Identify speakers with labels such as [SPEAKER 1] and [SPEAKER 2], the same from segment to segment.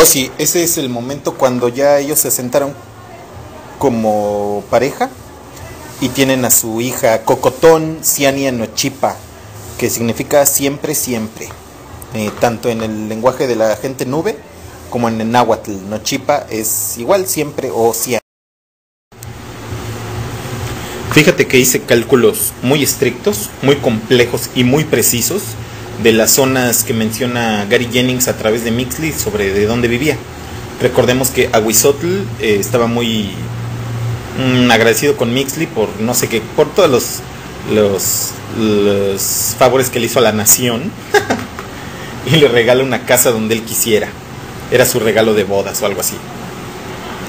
[SPEAKER 1] Oh, sí, ese es el momento cuando ya ellos se sentaron como pareja y tienen a su hija Cocotón Ciania Nochipa, que significa siempre, siempre. Tanto en el lenguaje de la gente nube como en el náhuatl. Nochipa es igual, siempre o Ciania. Fíjate que hice cálculos muy estrictos, muy complejos y muy precisos de las zonas que menciona Gary Jennings a través de Mixley sobre de dónde vivía. Recordemos que Aguizotl estaba muy agradecido con Mixley por no sé qué, por todos los favores que le hizo a la nación y le regala una casa donde él quisiera. Era su regalo de bodas o algo así.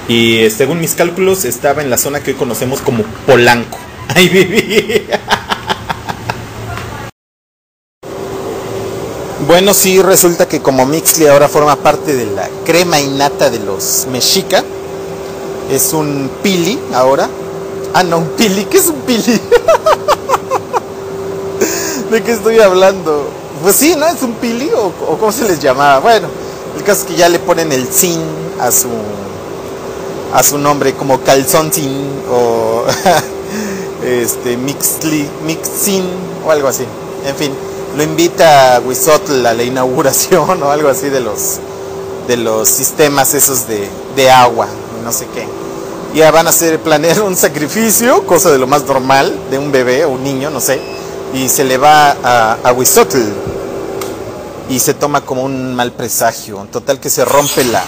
[SPEAKER 1] Y según mis cálculos estaba en la zona que hoy conocemos como Polanco. Ahí vivía. Bueno, sí, resulta que como Mixley ahora forma parte de la crema innata de los mexica, es un pili ahora. Ah, no, un pili. ¿Qué es un pili? ¿De qué estoy hablando? Pues sí, ¿no? ¿Es un pili o cómo se les llamaba? Bueno, el caso es que ya le ponen el sin a su nombre, como calzón sin o Mixin o algo así. En fin, lo invita a Huizotl a la inauguración o algo así de los sistemas esos de agua, no sé qué. Ya van a planear un sacrificio, cosa de lo más normal, de un bebé o un niño, no sé, y se le va a Huizotl y se toma como un mal presagio. En total que se rompe la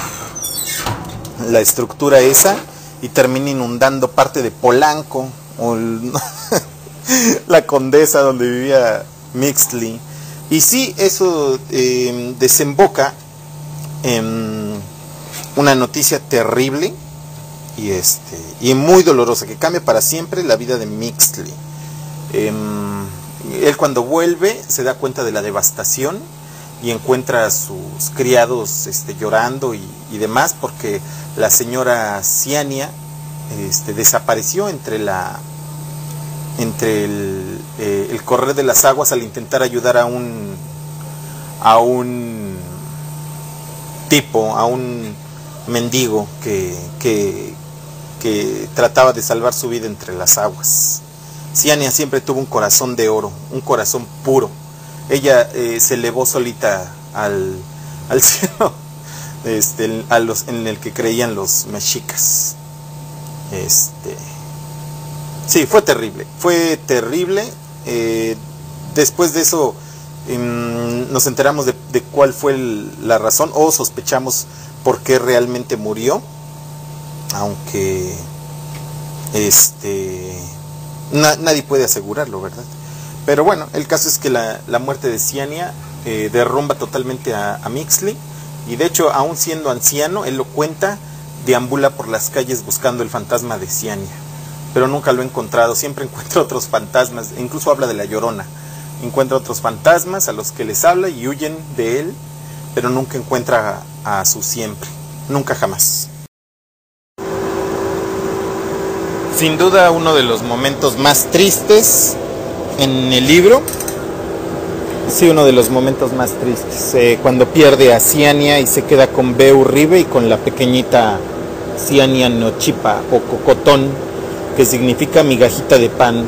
[SPEAKER 1] estructura esa y termina inundando parte de Polanco o la Condesa donde vivía Mixley. Y sí, eso desemboca en una noticia terrible y muy dolorosa que cambia para siempre la vida de Mixley. Él cuando vuelve se da cuenta de la devastación y encuentra a sus criados llorando y demás porque la señora Ciania desapareció entre el correr de las aguas al intentar ayudar a un tipo, a un mendigo que trataba de salvar su vida entre las aguas. Ciania siempre tuvo un corazón de oro, un corazón puro. Ella se elevó solita al cielo en el que creían los mexicas. Sí, fue terrible. Después de eso nos enteramos de cuál fue la razón o sospechamos por qué realmente murió, aunque nadie puede asegurarlo, ¿verdad? Pero bueno, el caso es que la muerte de Ciania derrumba totalmente a Mixley y de hecho, aún siendo anciano, él lo cuenta, deambula por las calles buscando el fantasma de Ciania, pero nunca lo ha encontrado. Siempre encuentra otros fantasmas, incluso habla de la Llorona. Encuentra otros fantasmas a los que les habla y huyen de él, pero nunca encuentra a su siempre, nunca jamás. Sin duda uno de los momentos más tristes en el libro, sí, uno de los momentos más tristes, cuando pierde a Ciania y se queda con Beu Ribe y con la pequeñita Ciania Nochipa o Cocotón, que significa migajita de pan.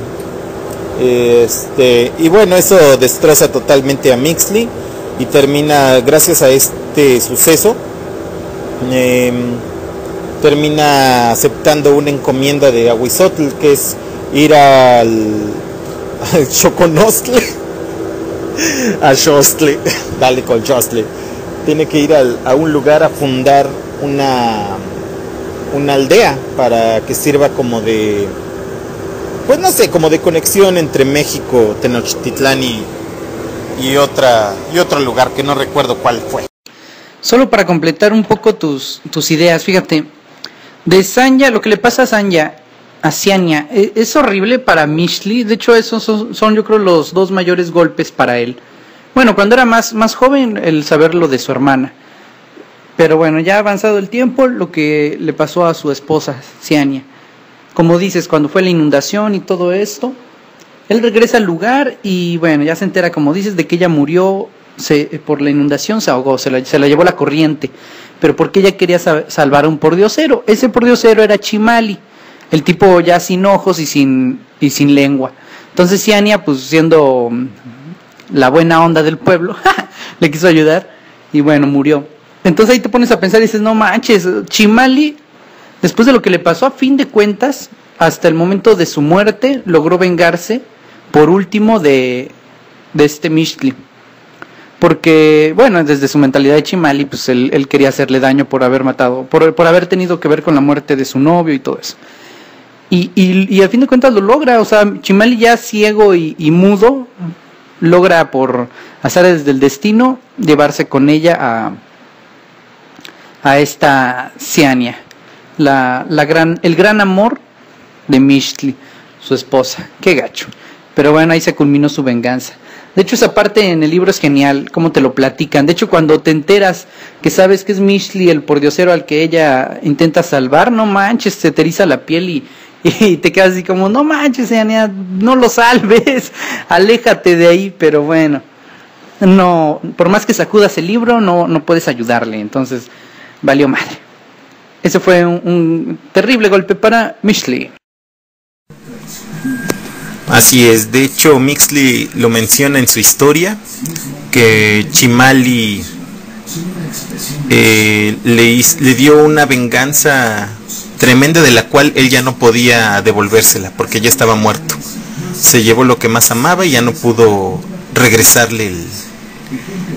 [SPEAKER 1] Y bueno, eso destroza totalmente a Mixley y termina, gracias a este suceso, termina aceptando una encomienda de Aguizotl, que es ir al Choconostle, a Xostle, dale con Xostle. Tiene que ir a un lugar a fundar una aldea para que sirva como de, pues no sé, como de conexión entre México, Tenochtitlán y otro lugar que no recuerdo cuál fue.
[SPEAKER 2] Solo para completar un poco tus ideas, fíjate, de Sanya, lo que le pasa a Ciania, es horrible para Mixley. De hecho, esos son yo creo los dos mayores golpes para él. Bueno, cuando era más joven, el saber lo de su hermana. Pero bueno, ya ha avanzado el tiempo, lo que le pasó a su esposa, Ciania. Como dices, cuando fue la inundación y todo esto, él regresa al lugar y bueno, ya se entera, como dices, de que ella murió por la inundación, se ahogó, se la llevó la corriente. pero porque ella quería salvar a un pordiosero. Ese pordiosero era Chimali, el tipo ya sin ojos y sin lengua. Entonces Ciania, pues siendo la buena onda del pueblo, le quiso ayudar y bueno, murió. Entonces ahí te pones a pensar y dices, no manches, Chimali, después de lo que le pasó, a fin de cuentas, hasta el momento de su muerte, logró vengarse, por último, de este Mixtli. Porque, bueno, desde su mentalidad de Chimali, pues él quería hacerle daño por haber matado, por haber tenido que ver con la muerte de su novio y todo eso. Y al fin de cuentas lo logra, o sea, Chimali ya ciego y mudo, logra por azares del destino llevarse con ella a esta Ciania, el gran amor de Mixtli, su esposa. Qué gacho. Pero bueno, ahí se culminó su venganza. De hecho, esa parte en el libro es genial, cómo te lo platican. De hecho, cuando te enteras que sabes que es Mixtli, el pordiosero al que ella intenta salvar, no manches, se te eriza la piel y te quedas así como, no manches, Ciania, no lo salves, aléjate de ahí. Pero bueno, no, por más que sacudas el libro, no puedes ayudarle. Entonces, valió madre. Ese fue un terrible golpe para Mixtli.
[SPEAKER 1] Así es, de hecho Mixtli lo menciona en su historia, que Chimali le dio una venganza tremenda de la cual él ya no podía devolvérsela, porque ya estaba muerto. Se llevó lo que más amaba y ya no pudo regresarle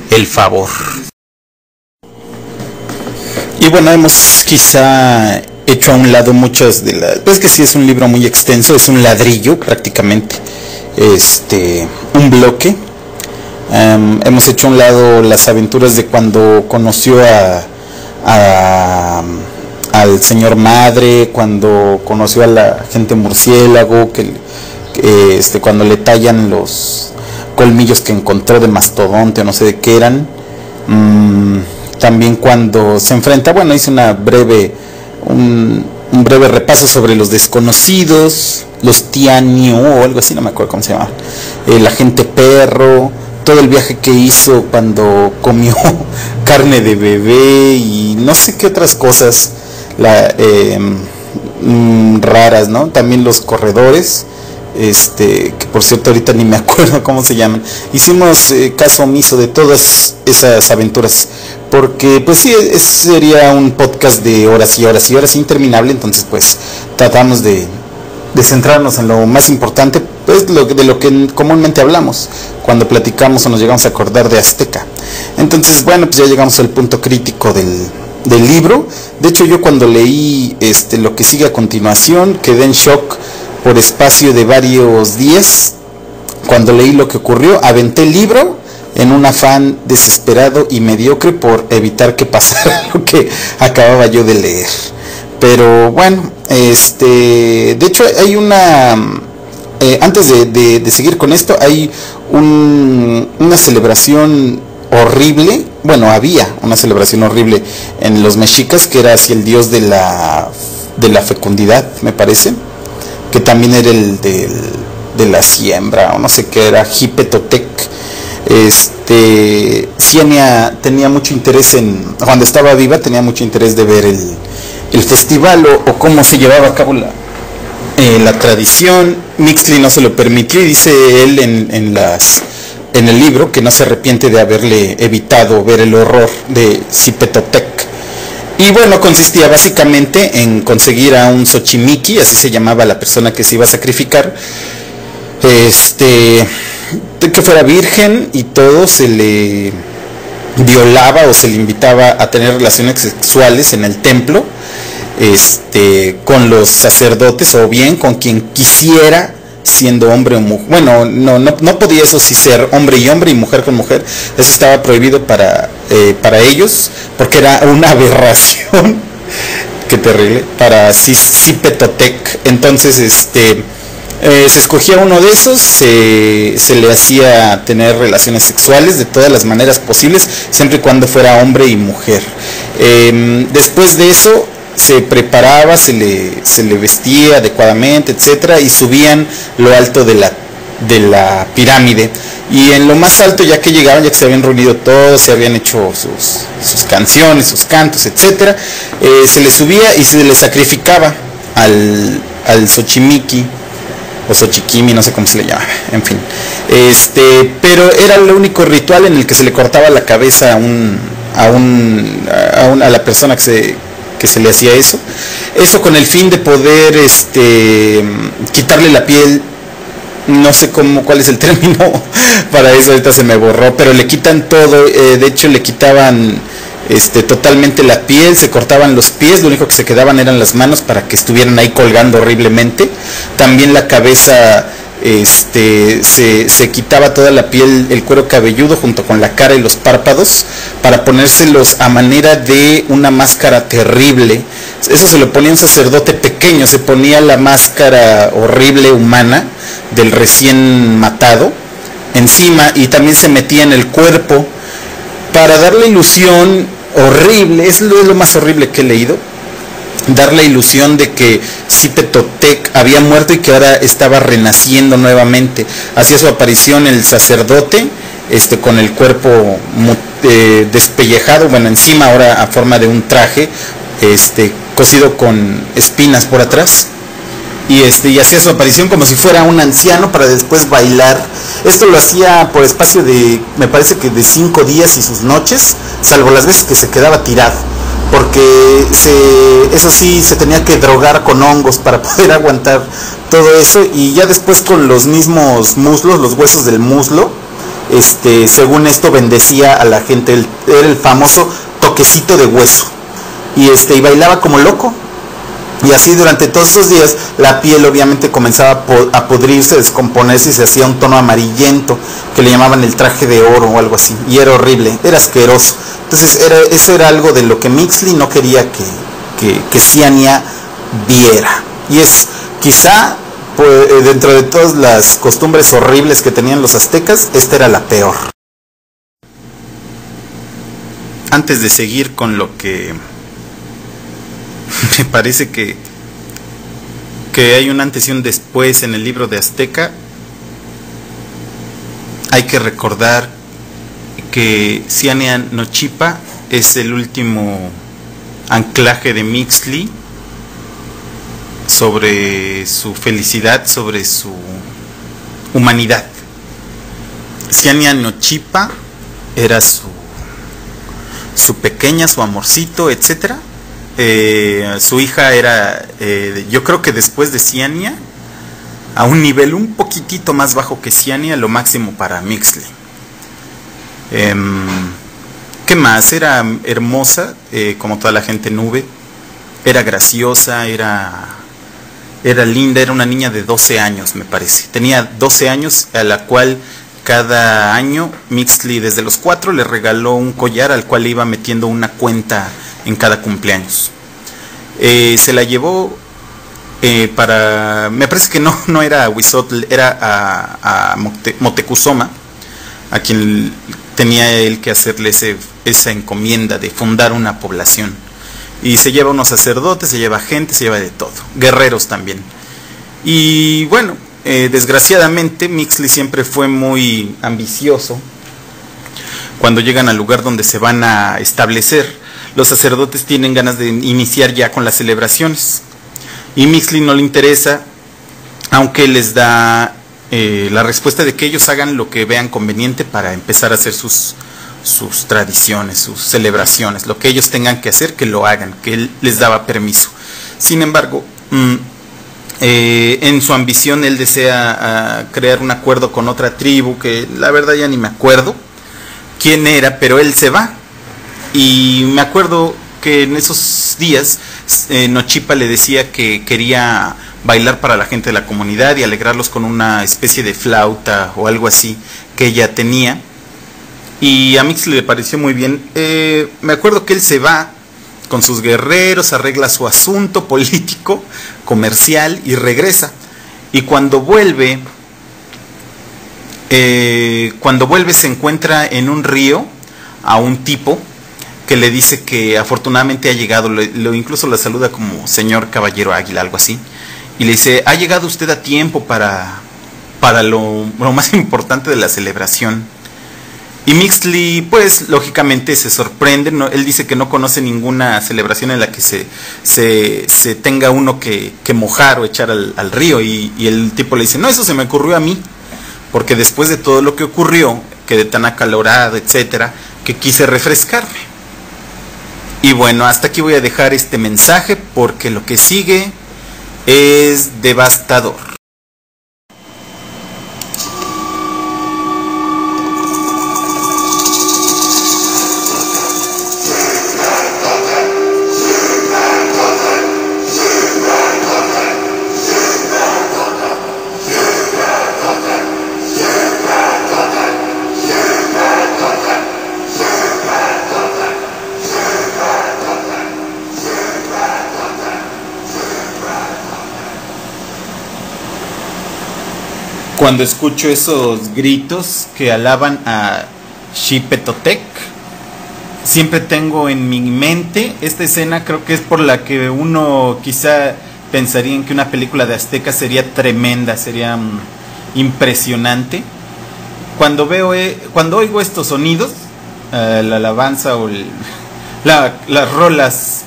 [SPEAKER 1] el favor.
[SPEAKER 3] Y bueno, hemos quizá hecho a un lado muchas de las... Pues que sí, es un libro muy extenso, es un ladrillo prácticamente, un bloque. Hemos hecho a un lado las aventuras de cuando conoció al señor Madre, cuando conoció a la gente murciélago, cuando le tallan los colmillos que encontró de mastodonte o no sé de qué eran. También cuando se enfrenta, bueno, hice un breve repaso sobre los desconocidos, los Tianio o algo así, no me acuerdo cómo se llama, la gente perro, todo el viaje que hizo cuando comió carne de bebé y no sé qué otras cosas raras, ¿no? También los corredores, que por cierto ahorita ni me acuerdo cómo se llaman. Hicimos caso omiso de todas esas aventuras, porque pues sí, sería un podcast de horas y horas y horas interminable. Entonces pues tratamos de centrarnos en lo más importante, pues de lo que comúnmente hablamos cuando platicamos o nos llegamos a acordar de Azteca. Entonces bueno, pues ya llegamos al punto crítico del libro. De hecho, yo cuando leí lo que sigue a continuación quedé en shock por espacio de varios días. Cuando leí lo que ocurrió, aventé el libro en un afán desesperado y mediocre por evitar que pasara lo que acababa yo de leer. Pero bueno, de hecho hay una... antes de seguir con esto, hay una celebración horrible. Bueno, había una celebración horrible en los mexicas, que era hacia el dios de la fecundidad, me parece, que también era el de la siembra, o no sé qué era, Jipetotec. Ciania tenía mucho interés cuando estaba viva, tenía mucho interés de ver el festival o cómo se llevaba a cabo la tradición. Mixtli no se lo permitió y dice él en el libro que no se arrepiente de haberle evitado ver el horror de Xipetotec. Y bueno, consistía básicamente en conseguir a un Xochimilqui, así se llamaba la persona que se iba a sacrificar, que fuera virgen, y todo se le violaba o se le invitaba a tener relaciones sexuales en el templo, con los sacerdotes o bien con quien quisiera, siendo hombre o mujer. Bueno, no podía eso sí ser hombre y mujer con mujer. Eso estaba prohibido para ellos, porque era una aberración. Qué terrible, para Xipetotec. Entonces se escogía uno de esos, se le hacía tener relaciones sexuales de todas las maneras posibles, siempre y cuando fuera hombre y mujer. Después de eso se preparaba, se le vestía adecuadamente, etcétera, y subían lo alto de la pirámide. Y en lo más alto, ya que llegaban, ya que se habían reunido todos, se habían hecho sus canciones, sus cantos, etcétera, se les subía y se les sacrificaba al Xochimilco o Xochiquimi, no sé cómo se le llama, en fin. Pero era el único ritual en el que se le cortaba la cabeza a la persona que se le hacía eso con el fin de poder quitarle la piel. No sé cuál es el término para eso, ahorita se me borró, pero le quitan todo, de hecho le quitaban totalmente la piel, se cortaban los pies, lo único que se quedaban eran las manos para que estuvieran ahí colgando horriblemente. También la cabeza, se quitaba toda la piel, el cuero cabelludo junto con la cara y los párpados para ponérselos a manera de una máscara terrible. Eso se lo ponía un sacerdote pequeño, se ponía la máscara horrible humana del recién matado encima, y también se metía en el cuerpo para dar la ilusión horrible, es lo más horrible que he leído, dar la ilusión de que Zipetotec había muerto y que ahora estaba renaciendo nuevamente. Hacía su aparición el sacerdote, con el cuerpo despellejado, bueno, encima ahora a forma de un traje, cosido con espinas por atrás. Y hacía su aparición como si fuera un anciano para después bailar. Esto lo hacía por espacio de, me parece que de 5 días y sus noches, salvo las veces que se quedaba tirado, porque eso sí, se tenía que drogar con hongos para poder aguantar todo eso. Y ya después con los mismos muslos, los huesos del muslo, según esto bendecía a la gente. Era el famoso toquecito de hueso, y bailaba como loco. Y así durante todos esos días la piel obviamente comenzaba a pudrirse, descomponerse, y se hacía un tono amarillento que le llamaban el traje de oro o algo así, y era horrible, era asqueroso. Entonces eso era algo de lo que Mixley no quería que Ciania viera, y es quizá dentro de todas las costumbres horribles que tenían los aztecas, esta era la peor. Antes de seguir con lo que me parece que hay un antes y un después en el libro de Azteca, hay que recordar que Ciania Nochipa es el último anclaje de Mixley sobre su felicidad, sobre su humanidad. Ciania Nochipa era su pequeña, su amorcito, etcétera. Su hija era, yo creo que después de Ciania, a un nivel un poquitito más bajo que Ciania, lo máximo para Mixley. ¿Qué más? Era hermosa, como toda la gente nube, era graciosa, era linda, era una niña de 12 años, me parece. Tenía 12 años, a la cual cada año Mixley desde los 4 le regaló un collar al cual le iba metiendo una cuenta en cada cumpleaños. Se la llevó me parece que no era a Huizotl, era a Moctezuma, a quien tenía él que hacerle esa encomienda de fundar una población. Y se lleva unos sacerdotes, se lleva gente, se lleva de todo, guerreros también. Y bueno, desgraciadamente Mixley siempre fue muy ambicioso. Cuando llegan al lugar donde se van a establecer, los sacerdotes tienen ganas de iniciar ya con las celebraciones, y Mixley no le interesa, aunque les da la respuesta de que ellos hagan lo que vean conveniente para empezar a hacer sus tradiciones, sus celebraciones, lo que ellos tengan que hacer, que lo hagan, que él les daba permiso. Sin embargo, en su ambición él desea crear un acuerdo con otra tribu, que la verdad ya ni me acuerdo quién era, pero él se va. Y me acuerdo que en esos días Nochipa le decía que quería bailar para la gente de la comunidad y alegrarlos con una especie de flauta o algo así que ella tenía. Y a Mixley le pareció muy bien. Me acuerdo que él se va con sus guerreros, arregla su asunto político, comercial, y regresa. Y cuando vuelve se encuentra en un río a un tipo que le dice que afortunadamente ha llegado, incluso la saluda como señor caballero águila, algo así, y le dice: ha llegado usted a tiempo para para lo más importante de la celebración. Y Mixley, pues, lógicamente se sorprende, ¿no? Él dice que no conoce ninguna celebración en la que se tenga uno que mojar o echar al río, y el tipo le dice, no, eso se me ocurrió a mí, porque después de todo lo que ocurrió, quedé tan acalorado, etcétera, que quise refrescarme. Y bueno, hasta aquí voy a dejar este mensaje, porque lo que sigue es devastador. Cuando escucho esos gritos que alaban a Xipetotec, siempre tengo en mi mente esta escena. Creo que es por la que uno quizá pensaría en que una película de aztecas sería tremenda, sería impresionante. Cuando oigo estos sonidos, la alabanza o las rolas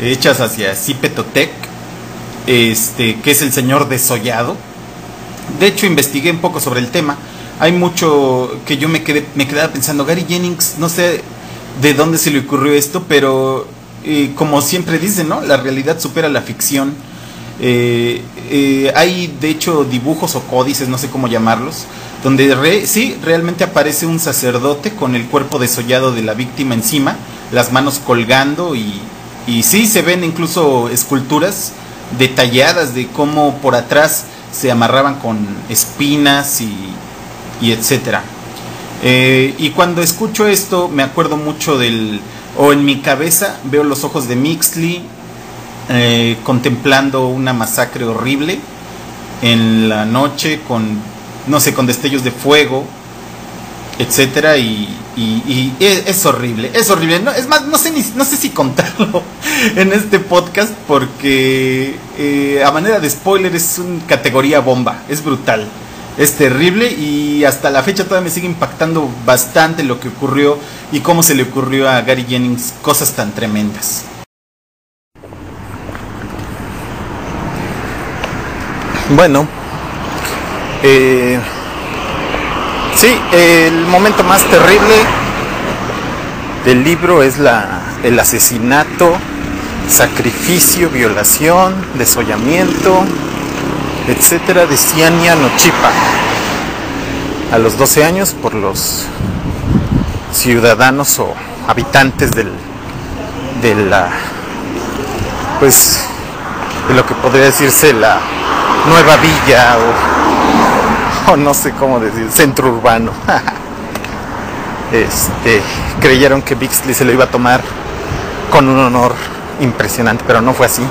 [SPEAKER 3] hechas hacia Xipetotec, que es el señor desollado. De hecho, investigué un poco sobre el tema. Hay mucho que yo me quedaba pensando, Gary Jennings, no sé de dónde se le ocurrió esto, pero como siempre dicen, ¿no? La realidad supera la ficción. Hay de hecho dibujos o códices, no sé cómo llamarlos, donde sí, realmente aparece un sacerdote con el cuerpo desollado de la víctima encima, las manos colgando, y sí se ven incluso esculturas detalladas de cómo por atrás se amarraban con espinas y etcétera. Y cuando escucho esto me acuerdo mucho o en mi cabeza veo los ojos de Mixley contemplando una masacre horrible en la noche con destellos de fuego, etcétera, y es horrible, no, es más, no sé si contarlo en este podcast, porque a manera de spoiler es una categoría bomba, es brutal, es terrible, y hasta la fecha todavía me sigue impactando bastante lo que ocurrió y cómo se le ocurrió a Gary Jennings cosas tan tremendas. Bueno, sí, el momento más terrible del libro es el asesinato, sacrificio, violación, desollamiento, etcétera, de Ciania Nochipa a los 12 años por los ciudadanos o habitantes de lo que podría decirse la nueva villa o no sé cómo decir, centro urbano. Creyeron que Mixley se lo iba a tomar con un honor impresionante, pero no fue así.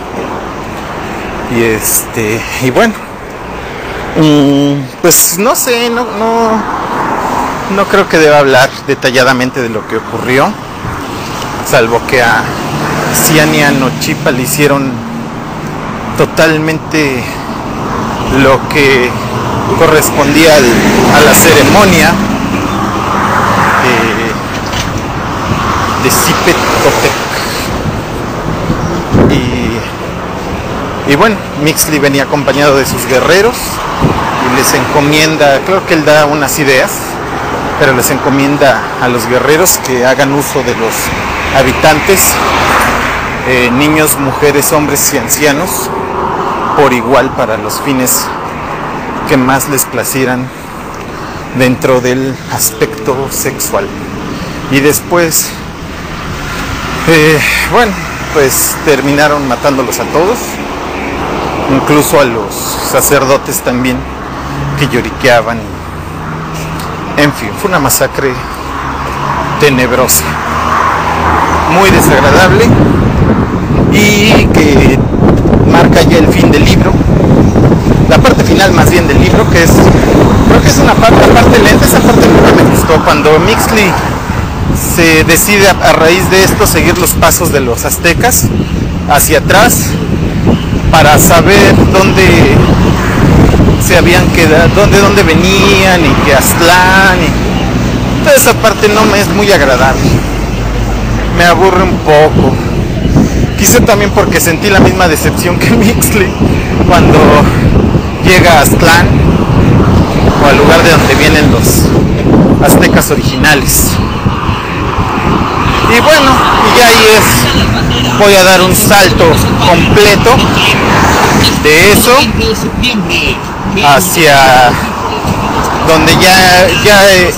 [SPEAKER 3] Y bueno, pues no sé, no creo que deba hablar detalladamente de lo que ocurrió, salvo que a Ciania Nochipa le hicieron totalmente lo que correspondía a la ceremonia de Xipetotec. Y bueno, Mixley venía acompañado de sus guerreros y les encomienda, claro que él da unas ideas, pero les encomienda a los guerreros que hagan uso de los habitantes, niños, mujeres, hombres y ancianos, por igual para los fines que más les placieran dentro del aspecto sexual. Y después, bueno, pues terminaron matándolos a todos, incluso a los sacerdotes también, que lloriqueaban. En fin, fue una masacre tenebrosa, muy desagradable, y que marca ya el fin del libro, la parte final más bien del libro, que creo que es una parte lenta. Esa parte nunca me gustó, cuando Mixley se decide a raíz de esto seguir los pasos de los aztecas hacia atrás para saber
[SPEAKER 1] se habían quedado, de dónde venían y que Aztlán y toda esa parte no me es muy agradable, me aburre un poco. Quizá también porque sentí la misma decepción que Mixley cuando llega a Aztlán o al lugar de donde vienen los aztecas originales. Y bueno, y ya ahí voy a dar un salto completo de eso hacia donde ya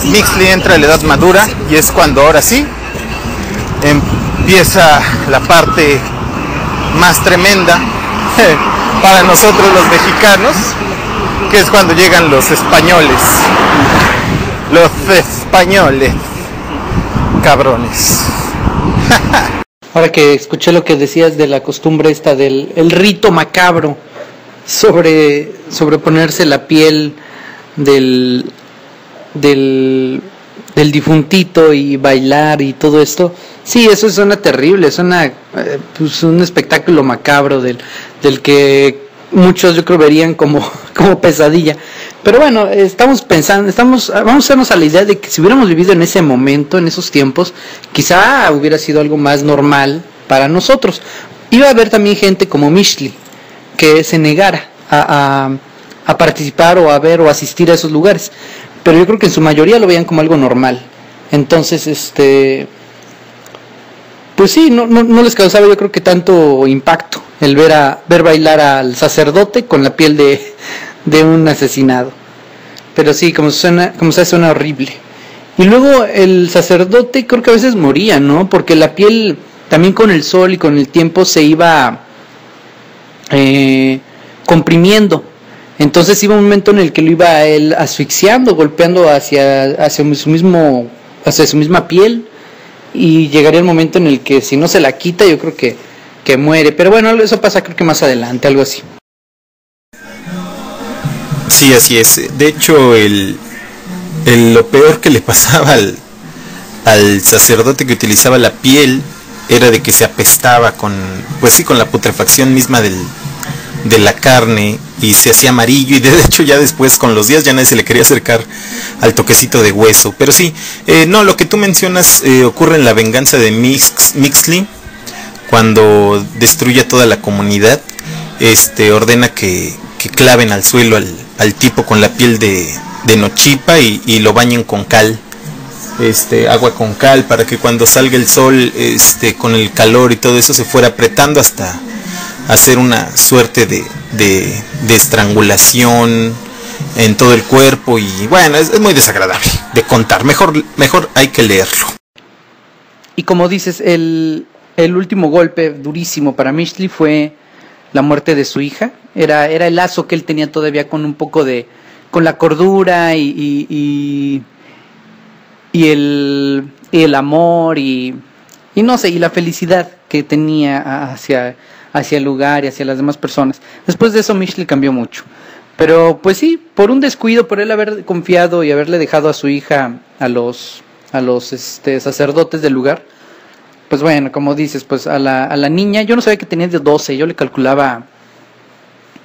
[SPEAKER 1] Mixley entra a la edad madura, y es cuando ahora sí empieza la parte más tremenda para nosotros los mexicanos, que es cuando llegan los españoles, cabrones.
[SPEAKER 2] Ahora que escuché lo que decías de la costumbre esta del el rito macabro sobre ponerse la piel del difuntito y bailar y todo esto, sí, eso suena terrible, suena pues un espectáculo macabro del que muchos yo creo verían como pesadilla. Pero bueno, vamos a hacernos a la idea de que si hubiéramos vivido en ese momento, en esos tiempos, quizá hubiera sido algo más normal para nosotros. Iba a haber también gente como Mixley que se negara a participar o a ver o asistir a esos lugares, pero yo creo que en su mayoría lo veían como algo normal. Entonces, pues sí, no les causaba yo creo que tanto impacto el ver bailar al sacerdote con la piel de un asesinado. Pero sí, como se suena horrible. Y luego el sacerdote creo que a veces moría, ¿no? Porque la piel también con el sol y con el tiempo se iba comprimiendo. Entonces iba un momento en el que lo iba a él asfixiando, golpeando hacia su misma piel, y llegaría el momento en el que si no se la quita yo creo que muere. Pero bueno, eso pasa creo que más adelante, algo así.
[SPEAKER 3] Sí, así es. De hecho, lo peor que le pasaba al sacerdote que utilizaba la piel era de que se apestaba con la putrefacción misma de la carne, y se hacía amarillo, y de hecho ya después con los días ya nadie se le quería acercar al toquecito de hueso. Pero sí, no, lo que tú mencionas ocurre en La venganza de Mixley, cuando destruye a toda la comunidad. Ordena que claven al suelo al tipo con la piel de Nochipa y lo bañen con cal, agua con cal, para que cuando salga el sol, con el calor y todo eso, se fuera apretando hasta hacer una suerte de estrangulación en todo el cuerpo. Y bueno, es muy desagradable de contar, mejor hay que leerlo.
[SPEAKER 2] Y como dices, el último golpe durísimo para Mixley fue la muerte de su hija. Era el lazo que él tenía todavía con un poco con la cordura y el amor y no sé, y la felicidad que tenía hacia el lugar y hacia las demás personas. Después de eso Mixley cambió mucho. Pero pues sí, por un descuido, por él haber confiado y haberle dejado a su hija a los sacerdotes del lugar, pues bueno, como dices, pues a la niña, yo no sabía que tenía de 12, yo le calculaba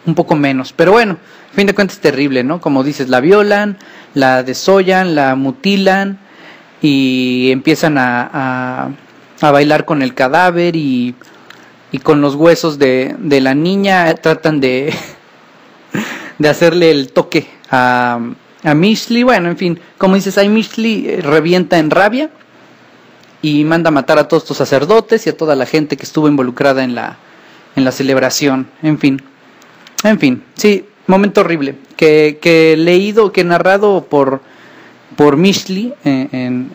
[SPEAKER 2] un poco menos, pero bueno, a fin de cuentas es terrible, ¿no? Como dices, la violan, la desollan, la mutilan y empiezan a bailar con el cadáver y con los huesos de la niña. Tratan de hacerle el toque a Mixley. Bueno, en fin, como dices, ahí Mixley revienta en rabia y manda a matar a todos estos sacerdotes y a toda la gente que estuvo involucrada en la celebración. En fin, sí, momento horrible que leído, que narrado por Mixley en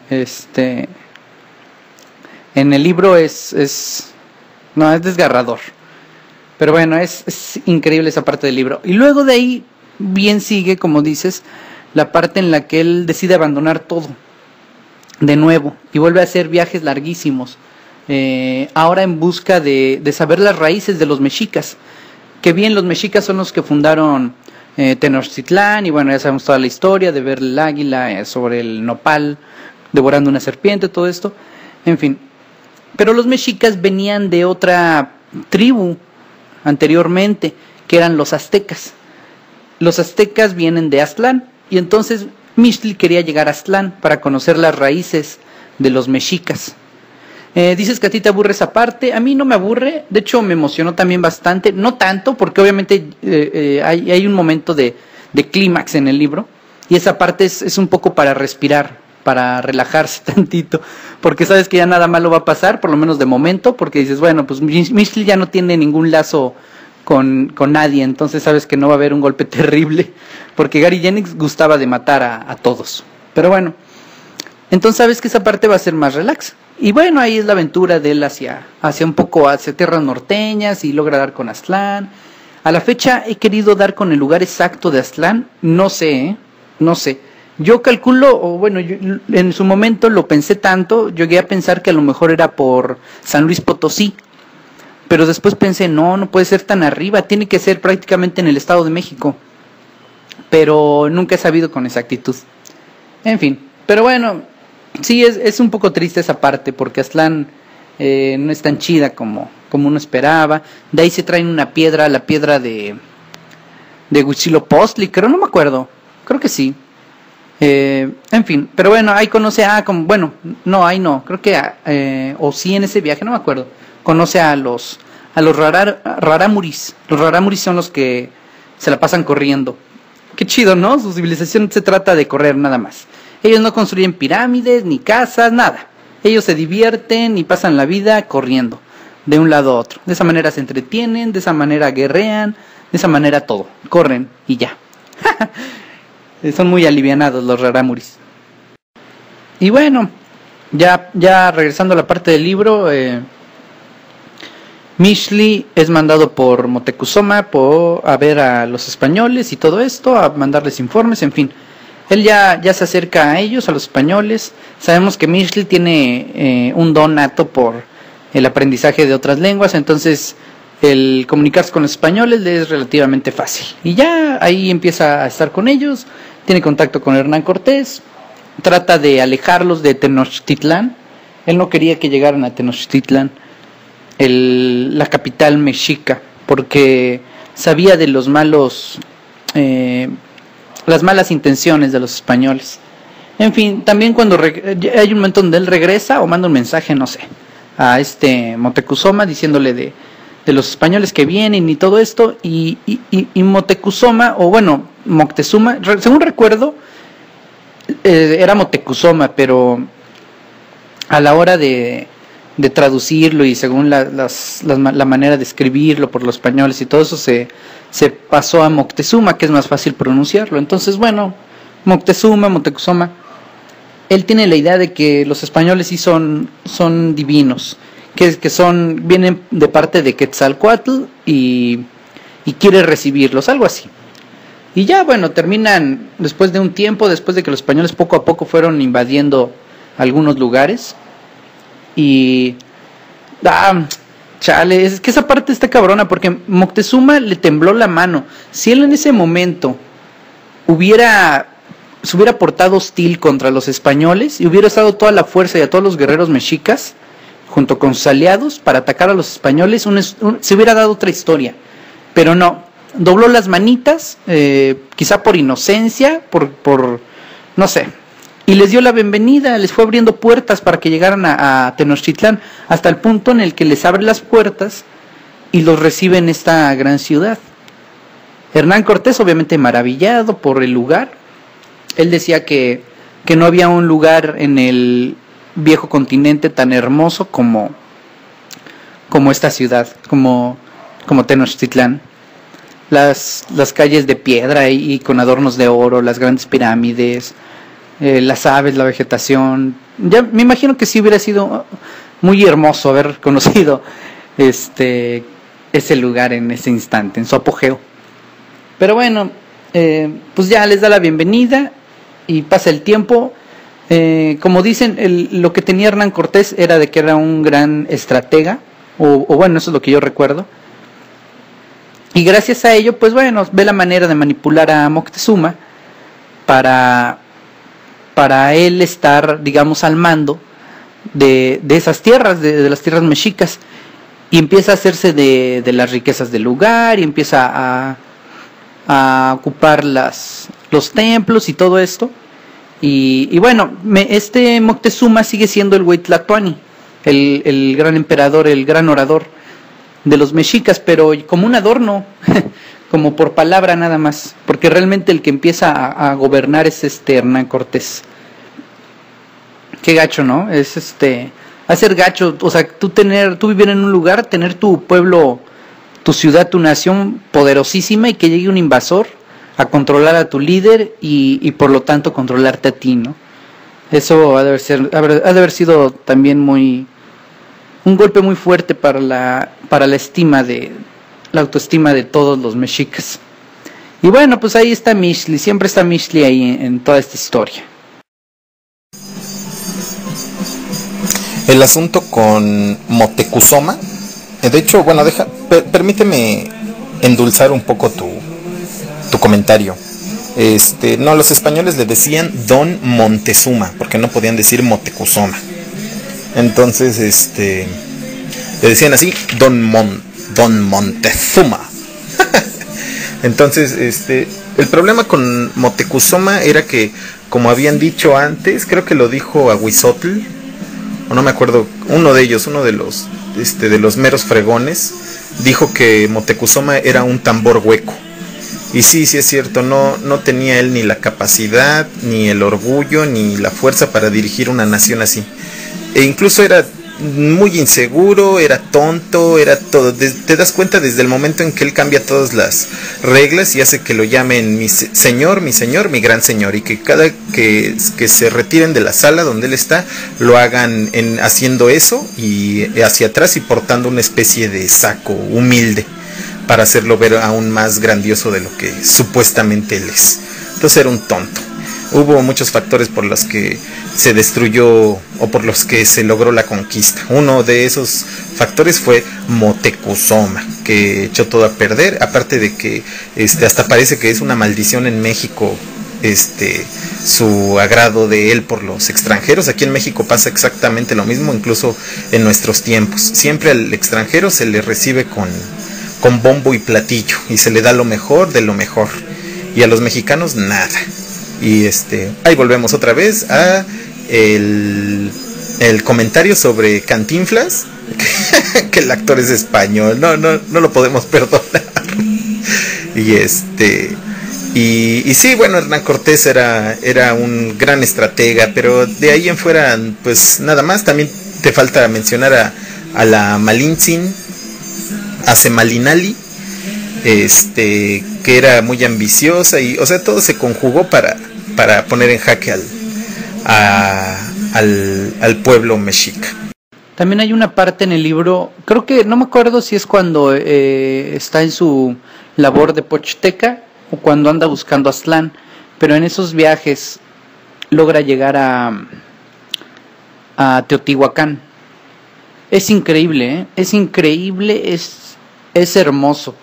[SPEAKER 2] el libro es desgarrador. Pero bueno, es increíble esa parte del libro. Y luego de ahí bien sigue, como dices, la parte en la que él decide abandonar todo de nuevo y vuelve a hacer viajes larguísimos, ahora en busca de saber las raíces de los mexicas. Que bien, los mexicas son los que fundaron Tenochtitlán, y bueno, ya sabemos toda la historia de ver el águila sobre el nopal devorando una serpiente, todo esto, en fin. Pero los mexicas venían de otra tribu anteriormente, que eran los aztecas. los aztecas vienen de Aztlán, y entonces Mixtli quería llegar a Aztlán para conocer las raíces de los mexicas. Dices que a ti te aburre esa parte. A mí no me aburre, de hecho me emocionó también bastante, no tanto porque obviamente hay un momento de clímax en el libro, y esa parte es un poco para respirar, para relajarse tantito, porque sabes que ya nada malo va a pasar, por lo menos de momento, porque dices, bueno, pues Mixtli ya no tiene ningún lazo con nadie, entonces sabes que no va a haber un golpe terrible, porque Gary Jennings gustaba de matar a todos. Pero bueno, entonces sabes que esa parte va a ser más relax. Y bueno, ahí es la aventura de él hacia un poco hacia tierras norteñas, y logra dar con Aztlán. A la fecha he querido dar con el lugar exacto de Aztlán, no sé. Yo calculo, o bueno, yo en su momento lo pensé tanto, llegué a pensar que a lo mejor era por San Luis Potosí, pero después pensé, no puede ser tan arriba, tiene que ser prácticamente en el Estado de México, pero nunca he sabido con exactitud. En fin, pero bueno, sí es un poco triste esa parte, porque Aztlán no es tan chida como uno esperaba. De ahí se traen una piedra, la piedra de Huitzilopochtli, creo, no me acuerdo, creo que sí. En fin, pero bueno, ahí conoce creo que o sí en ese viaje, no me acuerdo, conoce a los raramuris. Los raramuris son los que se la pasan corriendo. Qué chido, ¿no? Su civilización se trata de correr nada más. Ellos no construyen pirámides, ni casas, nada. Ellos se divierten y pasan la vida corriendo de un lado a otro. De esa manera se entretienen, de esa manera guerrean, de esa manera todo. Corren y ya. Son muy alivianados los raramuris. Y bueno, ya regresando a la parte del libro, Mixtli es mandado por Moctezuma a ver a los españoles y todo esto, a mandarles informes, en fin. Él ya se acerca a ellos, a los españoles. Sabemos que Mixtli tiene un don nato por el aprendizaje de otras lenguas, entonces el comunicarse con los españoles le es relativamente fácil. Y ya ahí empieza a estar con ellos, tiene contacto con Hernán Cortés, trata de alejarlos de Tenochtitlán. Él no quería que llegaran a Tenochtitlán, la capital mexica, porque sabía de las malas intenciones de los españoles. En fin, también cuando hay un momento donde él regresa o manda un mensaje, no sé, a Moctezuma diciéndole de los españoles que vienen y todo esto, y Moctezuma, según recuerdo, era Moctezuma, pero a la hora de traducirlo y según la manera de escribirlo por los españoles y todo eso, se pasó a Moctezuma, que es más fácil pronunciarlo. Entonces, bueno, Moctezuma, él tiene la idea de que los españoles sí son divinos, que vienen de parte de Quetzalcóatl y quiere recibirlos, algo así. Y ya, bueno, terminan después de un tiempo, después de que los españoles poco a poco fueron invadiendo algunos lugares. Y chale, es que esa parte está cabrona, porque Moctezuma le tembló la mano. Si él en ese momento se hubiera portado hostil contra los españoles y hubiera estado toda la fuerza y a todos los guerreros mexicas junto con sus aliados para atacar a los españoles, se hubiera dado otra historia. Pero no, dobló las manitas, quizá por inocencia, por no sé, y les dio la bienvenida, les fue abriendo puertas para que llegaran a Tenochtitlán, hasta el punto en el que les abre las puertas y los recibe en esta gran ciudad. Hernán Cortés, obviamente maravillado por el lugar, él decía que no había un lugar en el viejo continente tan hermoso como esta ciudad, como Tenochtitlán. Las calles de piedra y con adornos de oro, las grandes pirámides, las aves, la vegetación. Ya me imagino que sí hubiera sido muy hermoso haber conocido ese lugar en ese instante, en su apogeo. Pero bueno, pues ya les da la bienvenida y pasa el tiempo. Como dicen, lo que tenía Hernán Cortés era de que era un gran estratega, o bueno, eso es lo que yo recuerdo. Y gracias a ello, pues bueno, ve la manera de manipular a Moctezuma para él estar, digamos, al mando de esas tierras, de las tierras mexicas, y empieza a hacerse de las riquezas del lugar, y empieza a ocupar los templos y todo esto. Y bueno, este Moctezuma sigue siendo el Huitlatoani, el gran emperador, el gran orador de los mexicas, pero como un adorno, como por palabra nada más, porque realmente el que empieza a gobernar es Hernán Cortés. Qué gacho, ¿no? Es hacer gacho, o sea, tú vivir en un lugar, tener tu pueblo, tu ciudad, tu nación poderosísima y que llegue un invasor a controlar a tu líder y por lo tanto controlarte a ti, ¿no? Eso ha de haber sido también un golpe muy fuerte para la autoestima de todos los mexicas. Y bueno, pues ahí está Mixtli, siempre está Mixtli ahí en toda esta historia.
[SPEAKER 1] El asunto con Moctezuma, de hecho, bueno, permíteme endulzar un poco tu comentario. No, los españoles le decían Don Montezuma, porque no podían decir Moctezuma. Entonces, le decían así, Don Montezuma. Entonces, el problema con Moctezuma era que, como habían dicho antes, creo que lo dijo Ahuizotl, o no me acuerdo, uno de los meros fregones, dijo que Moctezuma era un tambor hueco. Y sí es cierto, no tenía él ni la capacidad, ni el orgullo, ni la fuerza para dirigir una nación así. E incluso era muy inseguro, era tonto, era todo. Te das cuenta desde el momento en que él cambia todas las reglas y hace que lo llamen mi señor, mi gran señor, y que cada que se retiren de la sala donde él está, lo hagan haciendo eso y hacia atrás y portando una especie de saco humilde, para hacerlo ver aún más grandioso de lo que supuestamente él es. Entonces era un tonto. Hubo muchos factores por los que se destruyó o por los que se logró la conquista. Uno de esos factores fue Moctezuma, que echó todo a perder, aparte de que hasta parece que es una maldición en México su agrado de él por los extranjeros. Aquí en México pasa exactamente lo mismo, incluso en nuestros tiempos. Siempre al extranjero se le recibe con bombo y platillo y se le da lo mejor de lo mejor, y a los mexicanos nada. Y ahí volvemos otra vez a el comentario sobre Cantinflas, que el actor es español, no lo podemos perdonar. Y sí, bueno, Hernán Cortés era un gran estratega, pero de ahí en fuera, pues nada más. También te falta mencionar a la Malintzin, a Semalinali, que era muy ambiciosa, y o sea, todo se conjugó para poner en jaque al pueblo mexica.
[SPEAKER 2] También hay una parte en el libro, creo que no me acuerdo si es cuando está en su labor de pochteca o cuando anda buscando a Aztlán, pero en esos viajes logra llegar a Teotihuacán. Es increíble, es increíble, es hermoso.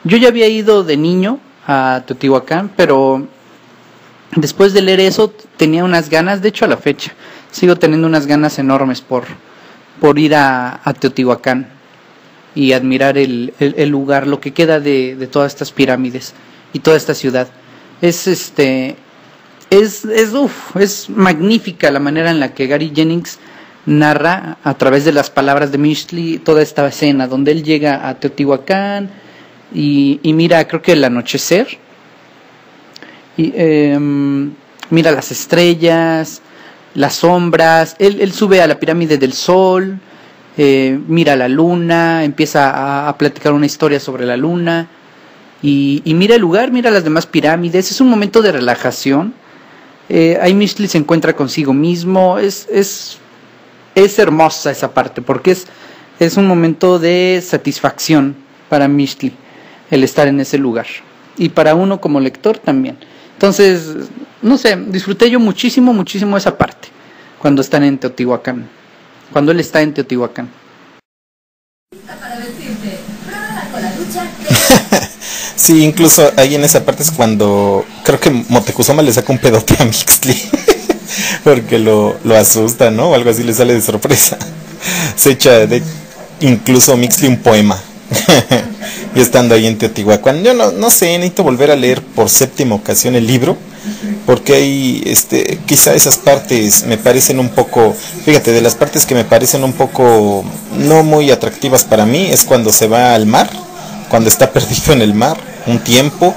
[SPEAKER 2] Yo ya había ido de niño a Teotihuacán, pero después de leer eso tenía unas ganas, de hecho a la fecha sigo teniendo unas ganas enormes por ir a Teotihuacán y admirar el lugar, lo que queda de todas estas pirámides y toda esta ciudad. Es magnífica la manera en la que Gary Jennings narra a través de las palabras de Mixtli toda esta escena donde él llega a Teotihuacán y mira, creo que el anochecer, y mira las estrellas, las sombras. Él sube a la pirámide del Sol, mira la luna, empieza a platicar una historia sobre la luna y mira el lugar, mira las demás pirámides. Es un momento de relajación. Ahí Mixtli se encuentra consigo mismo. Es hermosa esa parte porque es un momento de satisfacción para Mixtli el estar en ese lugar, y para uno como lector también. Entonces, no sé, disfruté yo muchísimo esa parte cuando están en Teotihuacán, cuando él está en Teotihuacán.
[SPEAKER 1] Sí, incluso ahí en esa parte es cuando creo que Moctezuma le saca un pedote a Mixtli porque lo asusta, ¿no? O algo así, le sale de sorpresa. Se echa incluso Mixtli un poema.
[SPEAKER 3] yo estando ahí en Teotihuacán. Yo no sé, necesito volver a leer por 7ª ocasión el libro, porque hay, quizá esas partes me parecen un poco, fíjate, de las partes que me parecen un poco no muy atractivas para mí, es cuando se va al mar, cuando está perdido en el mar, un tiempo,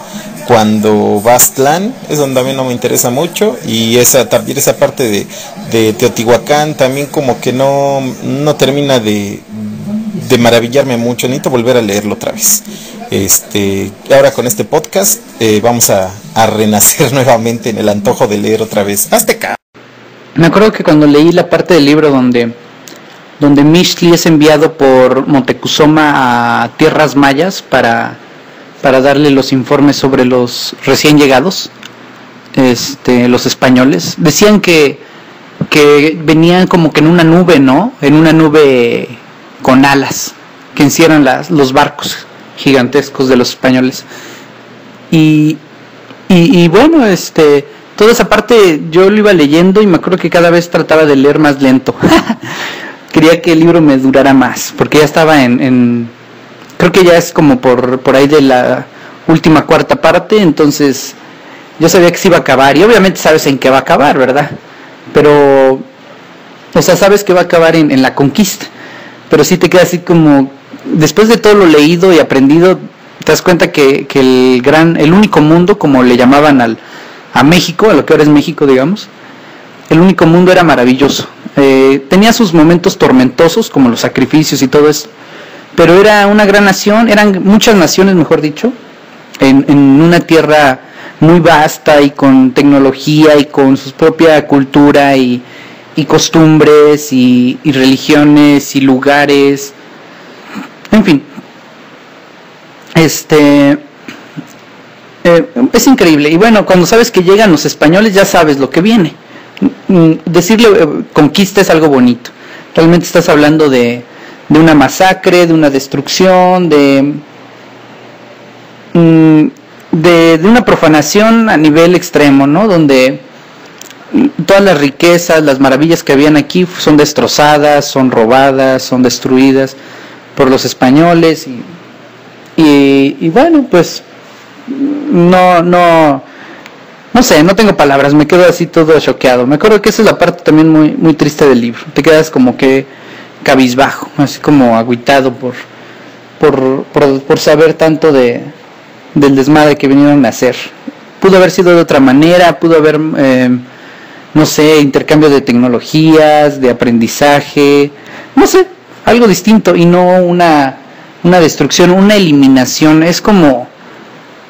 [SPEAKER 3] cuando va a Aztlán, es donde a mí no me interesa mucho, y también esa parte de Teotihuacán también como que no termina de maravillarme mucho, necesito volver a leerlo otra vez. Ahora con este podcast vamos a renacer nuevamente en el antojo de leer otra vez Azteca.
[SPEAKER 2] Me acuerdo que cuando leí la parte del libro donde Mixtli es enviado por Moctezuma a tierras mayas para darle los informes sobre los recién llegados, los españoles, decían que venían como que en una nube, ¿no? En una nube con alas, que encierran los barcos gigantescos de los españoles. Y bueno, toda esa parte yo lo iba leyendo y me acuerdo que cada vez trataba de leer más lento. Quería que el libro me durara más, porque ya estaba creo que ya es como por ahí de la última 4ª parte, entonces yo sabía que se iba a acabar, y obviamente sabes en qué va a acabar, ¿verdad? Pero, o sea, sabes que va a acabar en la conquista, pero sí te queda así como, después de todo lo leído y aprendido, te das cuenta que el único mundo, como le llamaban a México, a lo que ahora es México, digamos, el único mundo era maravilloso. Tenía sus momentos tormentosos, como los sacrificios y todo eso, pero era una gran nación, eran muchas naciones, mejor dicho, en una tierra muy vasta y con tecnología y con su propia cultura y costumbres y religiones y lugares, en fin. Es increíble. Y bueno, cuando sabes que llegan los españoles, ya sabes lo que viene. Decirle conquista es algo bonito. Realmente estás hablando de una masacre, de una destrucción, de una profanación a nivel extremo, ¿no? Donde todas las riquezas, las maravillas que habían aquí son destrozadas, son robadas, son destruidas por los españoles y bueno, pues no sé, no tengo palabras, me quedo así todo choqueado. Me acuerdo que esa es la parte también muy, muy triste del libro. Te quedas como que cabizbajo, así como agüitado por saber tanto del desmadre que vinieron a hacer. Pudo haber sido de otra manera, pudo haber, no sé, intercambio de tecnologías, de aprendizaje, no sé, algo distinto y no una destrucción, una eliminación. Es como,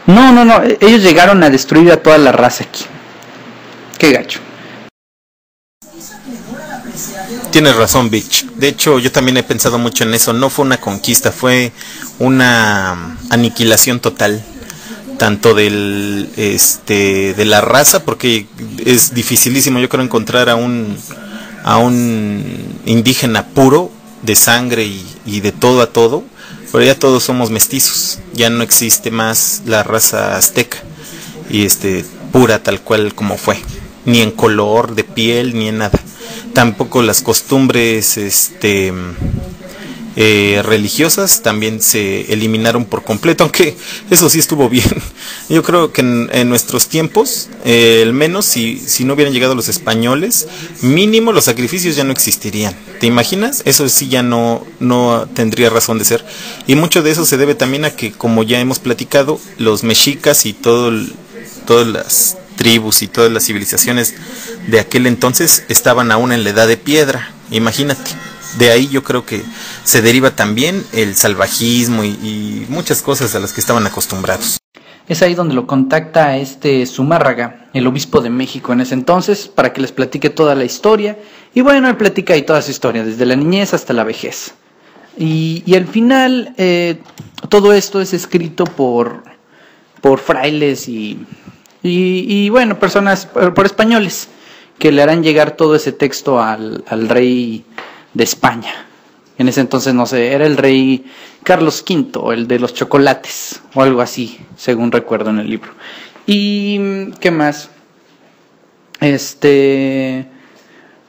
[SPEAKER 2] no, ellos llegaron a destruir a toda la raza aquí. Qué gacho.
[SPEAKER 3] Tienes razón, Bitch. De hecho, yo también he pensado mucho en eso. No fue una conquista, fue una aniquilación total, tanto de la raza, porque es dificilísimo, yo creo, encontrar a un indígena puro de sangre y de todo a todo, pero ya todos somos mestizos. Ya no existe más la raza azteca y pura tal cual como fue, ni en color de piel ni en nada. Tampoco las costumbres religiosas también se eliminaron por completo, aunque eso sí estuvo bien. Yo creo que en nuestros tiempos, al menos si no hubieran llegado los españoles, mínimo los sacrificios ya no existirían. ¿Te imaginas? Eso sí ya no tendría razón de ser. Y mucho de eso se debe también a que, como ya hemos platicado, los mexicas y todas las tribus y todas las civilizaciones de aquel entonces estaban aún en la edad de piedra. Imagínate. De ahí yo creo que se deriva también el salvajismo y muchas cosas a las que estaban acostumbrados.
[SPEAKER 2] Es ahí donde lo contacta Zumárraga, el obispo de México en ese entonces, para que les platique toda la historia. Y bueno, él platica ahí toda su historia, desde la niñez hasta la vejez. Y al final, todo esto es escrito por frailes y bueno, personas, por españoles, que le harán llegar todo ese texto al rey de España. En ese entonces, no sé, era el rey Carlos V, el de los chocolates, o algo así, según recuerdo en el libro. Y ¿qué más? Pues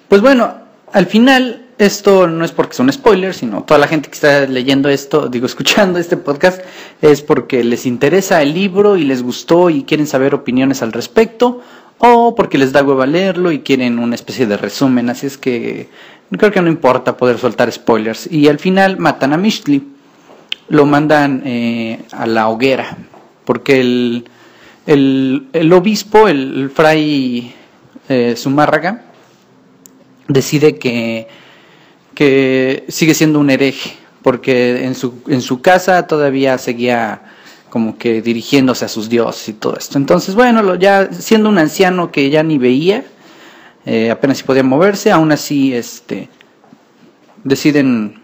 [SPEAKER 2] bueno, al final esto no es porque sea un spoiler, sino toda la gente que está leyendo esto, escuchando este podcast, es porque les interesa el libro y les gustó y quieren saber opiniones al respecto, o porque les da hueva leerlo y quieren una especie de resumen. Así es que creo que no importa poder soltar spoilers. Y al final matan a Mishli, lo mandan a la hoguera, porque el obispo, el fray Zumárraga, decide que sigue siendo un hereje, porque en su casa todavía seguía como que dirigiéndose a sus dioses y todo esto. Entonces, bueno, ya siendo un anciano que ya ni veía, apenas si podía moverse, aún así deciden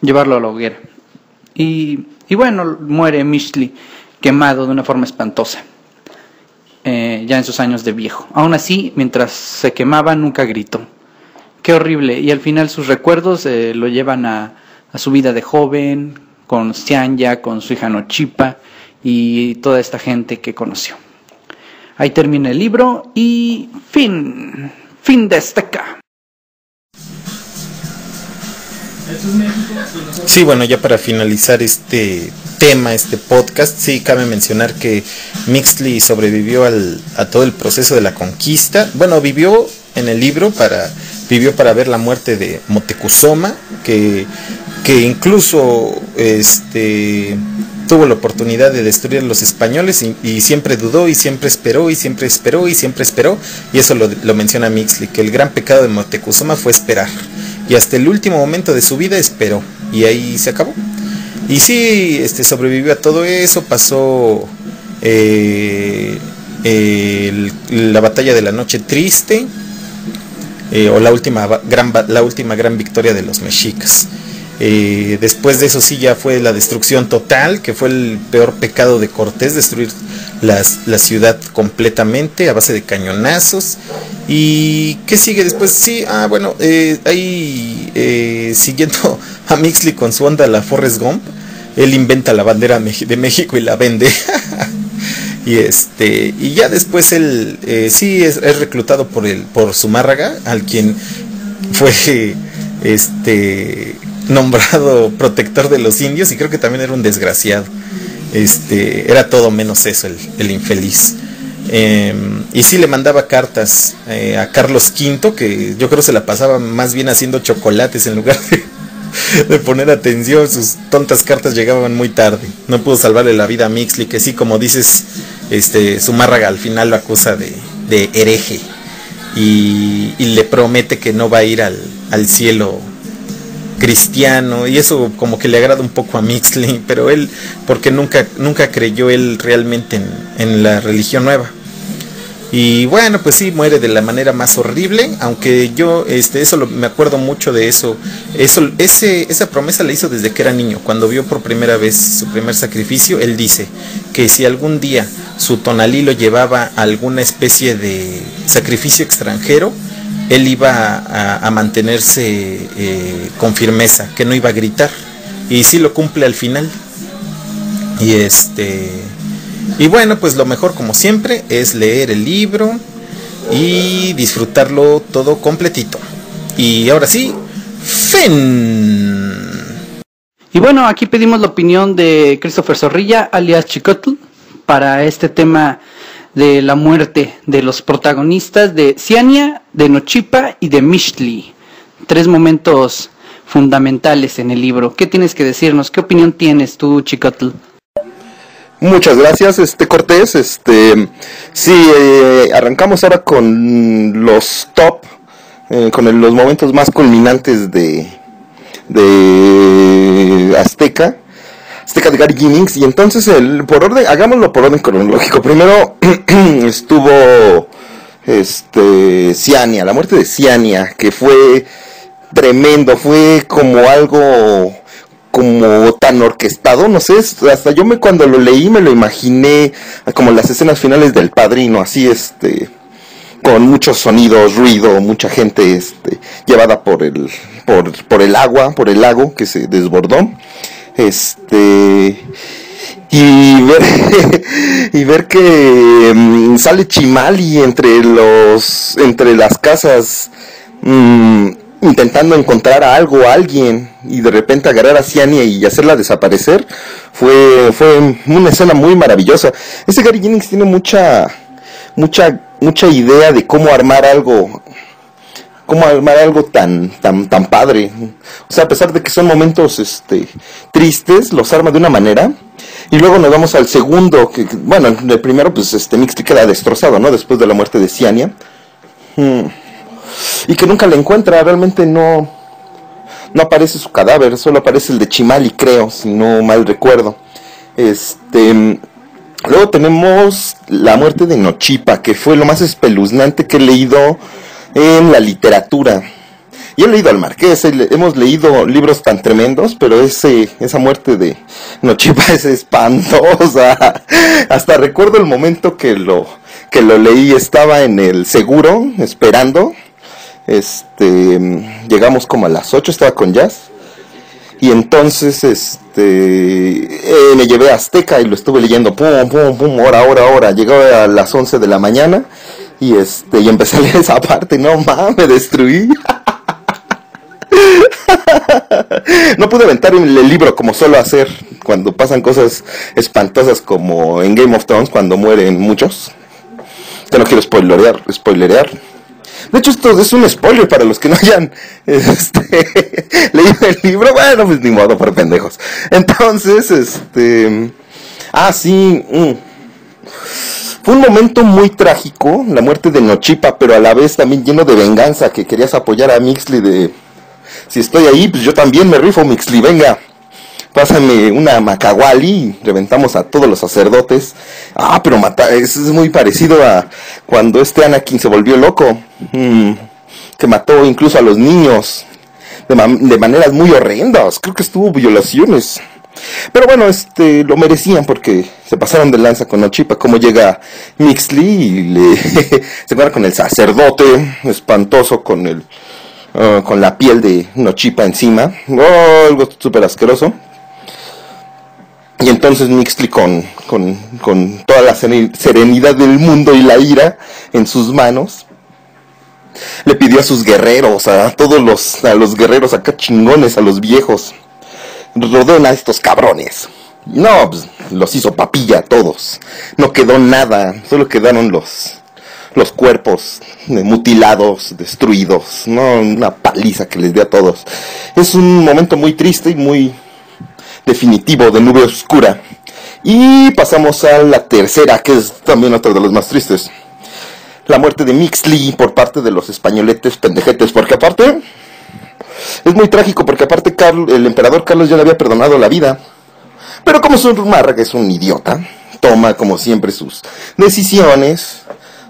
[SPEAKER 2] llevarlo a la hoguera. Y bueno, muere Mishli quemado de una forma espantosa, ya en sus años de viejo. Aún así, mientras se quemaba, nunca gritó. Qué horrible. Y al final sus recuerdos lo llevan a su vida de joven, con Xianya, con su hija Nochipa y toda esta gente que conoció. Ahí termina el libro y fin de esteca.
[SPEAKER 3] Sí, bueno, ya para finalizar este tema, este podcast, sí cabe mencionar que Mixley sobrevivió a todo el proceso de la conquista. Bueno, vivió en el libro para ver la muerte de Moctezuma, que incluso tuvo la oportunidad de destruir a los españoles y siempre dudó y siempre esperó y siempre esperó y siempre esperó, y eso lo menciona Mixley, que el gran pecado de Moctezuma fue esperar, y hasta el último momento de su vida esperó, y ahí se acabó. Y sí, sobrevivió a todo eso, pasó la batalla de la Noche Triste, o la última gran victoria de los mexicas. Después de eso sí ya fue la destrucción total, que fue el peor pecado de Cortés, destruir la ciudad completamente a base de cañonazos. ¿Y qué sigue después? Sí, siguiendo a Mixley con su onda la Forrest Gump, él inventa la bandera de México y la vende. Y ya después él sí es reclutado por Zumárraga, al quien fue nombrado protector de los indios, y creo que también era un desgraciado. Era todo menos eso, el infeliz. Y sí le mandaba cartas a Carlos V, que yo creo se la pasaba más bien haciendo chocolates en lugar de poner atención. Sus tontas cartas llegaban muy tarde. No pudo salvarle la vida a Mixley, que sí, como dices, Zumárraga al final lo acusa de hereje y le promete que no va a ir al cielo cristiano, y eso como que le agrada un poco a Mixley, pero él, porque nunca creyó él realmente en la religión nueva. Y bueno, pues sí, muere de la manera más horrible, aunque yo me acuerdo mucho de eso. Esa promesa la hizo desde que era niño. Cuando vio por primera vez su primer sacrificio, él dice que si algún día su Tonalí lo llevaba a alguna especie de sacrificio extranjero, él iba a mantenerse con firmeza, que no iba a gritar. Y sí lo cumple al final. Y bueno, pues lo mejor, como siempre, es leer el libro y disfrutarlo todo completito. Y ahora sí, fin.
[SPEAKER 2] Y bueno, aquí pedimos la opinión de Christopher Zorrilla, alias Chicotl, para este tema de la muerte de los protagonistas de Xianya, de Nochipa y de Mixley. 3 momentos fundamentales en el libro. ¿Qué tienes que decirnos? ¿Qué opinión tienes tú, Chicotl?
[SPEAKER 4] Muchas gracias, Cortés. Arrancamos ahora con los top, con los momentos más culminantes de Azteca de Garth Jennings. Y entonces, hagámoslo por orden cronológico. Primero estuvo Xianya, la muerte de Xianya, que fue tremendo, fue como algo como tan orquestado, no sé, hasta yo cuando lo leí me lo imaginé como las escenas finales del Padrino, así con muchos sonidos, ruido, mucha gente llevada por el agua, por el lago que se desbordó, y ver que sale Chimali entre las casas intentando encontrar a algo, a alguien, y de repente agarrar a Ciania y hacerla desaparecer, fue una escena muy maravillosa. Ese Gary Jennings tiene mucha idea de cómo armar algo tan padre. O sea, a pesar de que son momentos tristes, los arma de una manera. Y luego nos vamos al segundo, bueno, el primero pues Mixley queda destrozado, ¿no? Después de la muerte de Ciania. Y que nunca la encuentra, realmente no aparece su cadáver, solo aparece el de Chimali, creo, si no mal recuerdo. Luego tenemos la muerte de Nochipa, que fue lo más espeluznante que he leído en la literatura. Y he leído al Marqués, hemos leído libros tan tremendos, pero esa muerte de Nochipa es espantosa. Hasta recuerdo el momento que lo leí, estaba en el seguro, esperando. Llegamos como a las 8, estaba con Jazz. Y entonces, me llevé a Azteca y lo estuve leyendo, pum, hora. Llegó a las 11 de la mañana y empecé a leer esa parte, no mames, me destruí. No pude aventar el libro como suelo hacer cuando pasan cosas espantosas como en Game of Thrones, cuando mueren muchos. Que no quiero spoilerear. De hecho, esto es un spoiler para los que no hayan leído el libro. Bueno, pues ni modo, por pendejos. Entonces, fue un momento muy trágico, la muerte de Nochipa, pero a la vez también lleno de venganza, que querías apoyar a Mixley de... Si estoy ahí, pues yo también me rifo, Mixley, venga. Pásame una Macahuali y reventamos a todos los sacerdotes. Pero es muy parecido a cuando Anakin se volvió loco. Que mató incluso a los niños. De maneras muy horrendas. Creo que estuvo violaciones. Pero bueno, lo merecían porque se pasaron de lanza con Nochipa. Como llega Mixley y se encuentra con el sacerdote espantoso con la piel de Nochipa encima. Algo súper asqueroso. Y entonces Mixley con toda la serenidad del mundo y la ira en sus manos, le pidió a sus guerreros, a los guerreros acá chingones, a los viejos: rodeen a estos cabrones. No, pues los hizo papilla a todos. No quedó nada, solo quedaron los cuerpos mutilados, destruidos. No, una paliza que les dio a todos. Es un momento muy triste y muy definitivo de Nube Oscura. Y pasamos a la tercera, que es también otra de las más tristes: la muerte de Mixley por parte de los españoletes pendejetes. Porque aparte es muy trágico, porque aparte el emperador Carlos ya le había perdonado la vida, pero como Zumárraga es un idiota, toma como siempre sus decisiones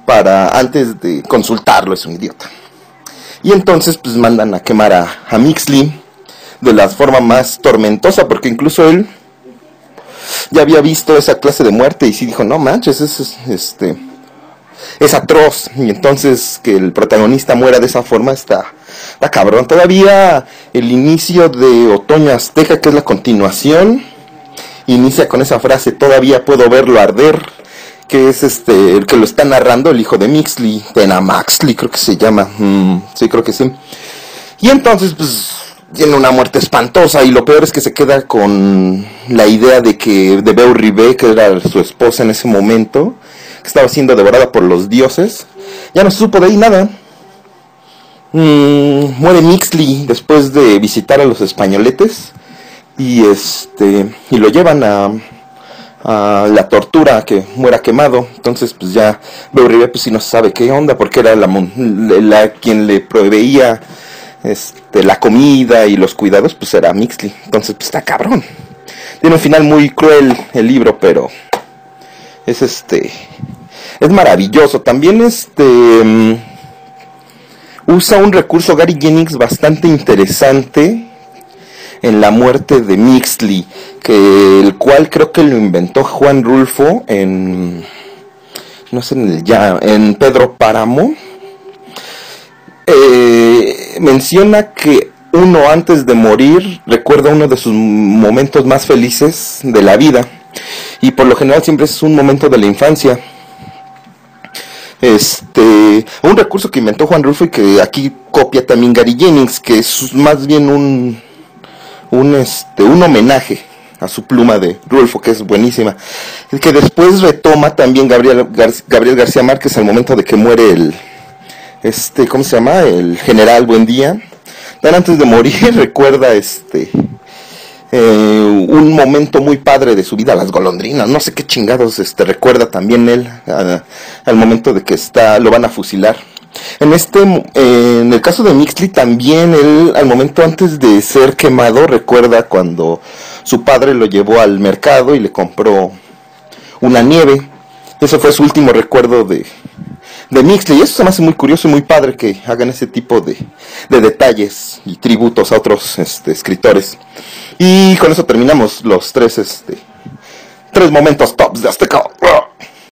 [SPEAKER 4] antes de consultarlo. Es un idiota. Y entonces pues mandan a quemar a Mixley de la forma más tormentosa, porque incluso él ya había visto esa clase de muerte y sí dijo: no manches, es atroz. Y entonces que el protagonista muera de esa forma está cabrón. Todavía el inicio de Otoño Azteca, que es la continuación, inicia con esa frase: todavía puedo verlo arder, que es el que lo está narrando el hijo de Mixley, Tenamaxley creo que se llama. Sí, creo que sí. Y entonces pues tiene una muerte espantosa, y lo peor es que se queda con la idea de Beu Ribe, que era su esposa en ese momento, que estaba siendo devorada por los dioses. Ya no se supo de ahí nada. Muere Mixley después de visitar a los españoletes, y lo llevan a la tortura, que muera quemado. Entonces pues ya Beu Ribe pues sí no se sabe qué onda, porque era la quien le proveía la comida y los cuidados, pues era Mixley. Entonces pues está cabrón. Tiene un final muy cruel el libro, pero es maravilloso. También usa un recurso Gary Jennings bastante interesante en la muerte de Mixley, el cual creo que lo inventó Juan Rulfo en Pedro Páramo. Menciona que uno, antes de morir, recuerda uno de sus momentos más felices de la vida, y por lo general siempre es un momento de la infancia. Un recurso que inventó Juan Rulfo y que aquí copia también Gary Jennings, que es más bien un homenaje a su pluma de Rulfo, que es buenísima, que después retoma también Gabriel García Márquez al momento de que muere ¿cómo se llama? El general Buendía. Tan antes de morir recuerda un momento muy padre de su vida, las golondrinas, no sé qué chingados recuerda también él al momento de que lo van a fusilar. En el caso de Mixley también él al momento antes de ser quemado recuerda cuando su padre lo llevó al mercado y le compró una nieve. Ese fue su último recuerdo de Mixley, y eso se me hace muy curioso y muy padre que hagan ese tipo de detalles y tributos a otros escritores. Y con eso terminamos los tres momentos tops de Azteca.